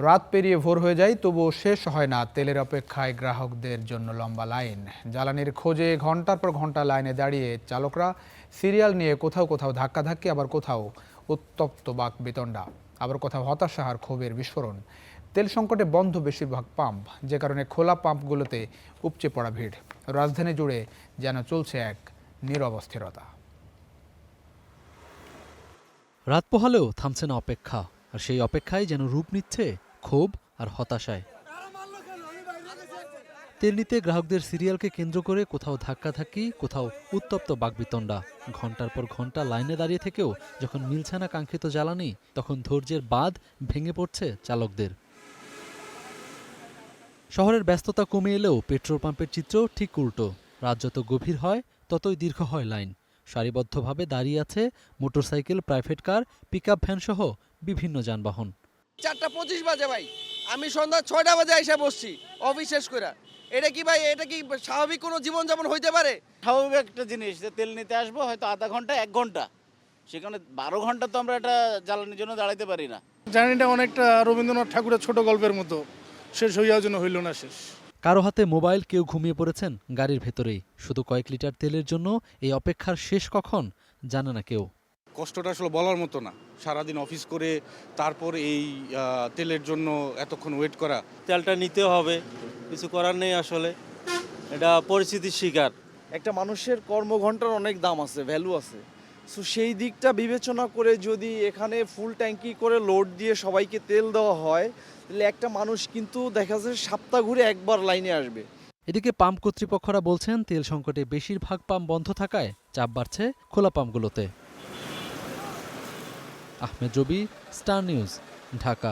রাত পেরিয়ে ভোর হয়ে যায়, তবুও শেষ হয় না তেলের অপেক্ষায় গ্রাহকদের জন্য লম্বা লাইন। জ্বালানির খোঁজে ঘন্টার পর ঘন্টা লাইনে দাঁড়িয়ে চালকরা সিরিয়াল নিয়ে কোথাও কোথাও ধাক্কাধাক্কি, আবার কোথাও উত্তপ্ত বাকবিতণ্ডা, আবার কোথাও হতাশা আর ক্ষোভের বিস্ফোরণ। তেল সংকটে বন্ধ বেশিরভাগ পাম্প, যে কারণে খোলা পাম্পগুলোতে উপচে পড়া ভিড়। রাজধানী জুড়ে যেন চলছে এক নীরব অস্থিরতা। রাত পোহালেও থামছে না অপেক্ষা, আর সেই অপেক্ষায় যেন রূপ নিচ্ছে ক্ষোভ আর হতাশায়। তেল নিতে গ্রাহকদের সিরিয়ালকে কেন্দ্র করে কোথাও ধাক্কাধাক্কি, কোথাও উত্তপ্ত বাকবিতণ্ডা। ঘন্টার পর ঘন্টা লাইনে দাঁড়িয়ে থেকেও যখন মিলছে না কাঙ্ক্ষিত জ্বালানি, তখন ধৈর্যের বাঁধ ভেঙে পড়ছে চালকদের। শহরের ব্যস্ততা কমে এলেও পেট্রোল পাম্পের চিত্র ঠিক উল্টো। রাত যত গভীর হয় ততই দীর্ঘ হয় লাইন। সারিবদ্ধভাবে দাঁড়িয়ে আছে motorcycle, private car, pickup van সহ বিভিন্ন যানবাহন। 4:25 বাজে ভাই, আমি সন্ধ্যা 6টা বাজে এসে বসছি অফিস শেষ করে। এটা কি ভাই, এটা কি স্বাভাবিক কোনো জীবনযাপন হইতে পারে? স্বাভাবিক একটা জিনিস যে তেল নিতে আসবো হয়তো আধা ঘন্টা 1 ঘন্টা, সেখানে 12 ঘন্টা তো আমরা এটা জ্বালানির জন্য দাঁড়াইতে পারি না। জার্নিটা অনেকটা রবীন্দ্রনাথ ঠাকুরের ছোট গল্পের মতো, শেষ হইয়াও যেন হইল না শেষ। কারো হাতে মোবাইল, কেউ ঘুমিয়ে পড়েছেন গাড়ির ভেতরেই। শুধু কয়েক লিটার তেলের জন্য এই অপেক্ষার শেষ কখন জানে না কেউ। কষ্টটা আসলে বলার মতো না। সারাদিন অফিস করে তারপর এই তেলের জন্য এতক্ষণ ওয়েট করা। তেলটা নিতে হবে, কিছু করার নেই আসলে, এটা পরিস্থিতির শিকার। একটা মানুষের কর্মঘণ্টার অনেক দাম আছে, ভ্যালু আছে। সো সেই দিকটা বিবেচনা করে যদি এখানে ফুল ট্যাঙ্কি করে লোড দিয়ে সবাইকে তেল দেওয়া হয়, তাহলে একটা মানুষ কিন্তু দেখা যায় সপ্তাহ ঘুরে একবার লাইনে আসবে। এদিকে পাম্প কর্তৃপক্ষরা বলছেন, তেল সংকটে বেশিরভাগ পাম্প বন্ধ থাকায় চাপ বাড়ছে খোলা পাম্পগুলোতে। আহমেদ রবি, স্টার নিউজ, ঢাকা।